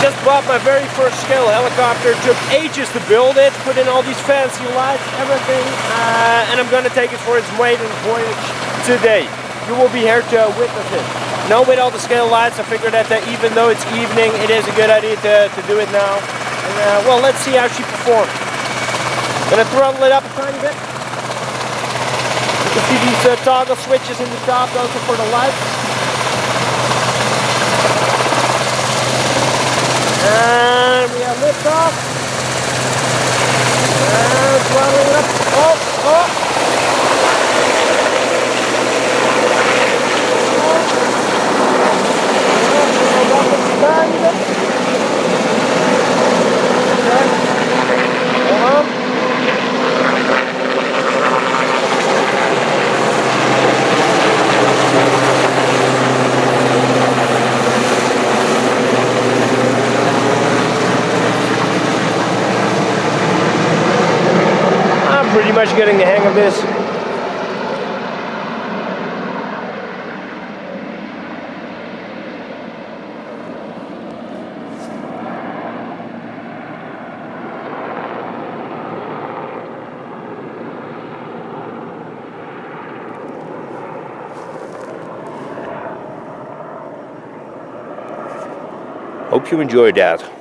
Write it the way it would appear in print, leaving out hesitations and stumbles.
just bought my very first scale helicopter. It took ages to build it, put in all these fancy lights, everything, and I'm gonna take it for its maiden voyage today. You will be here to witness it. Now with all the scale lights, I figured that even though it's evening, it is a good idea to do it now. And well, let's see how she performs. Gonna throttle it up a tiny bit. You can see these toggle switches in the top, those are for the lights. And we have lift off. And throttling it up. Oh! Pretty much getting the hang of this. Hope you enjoyed that.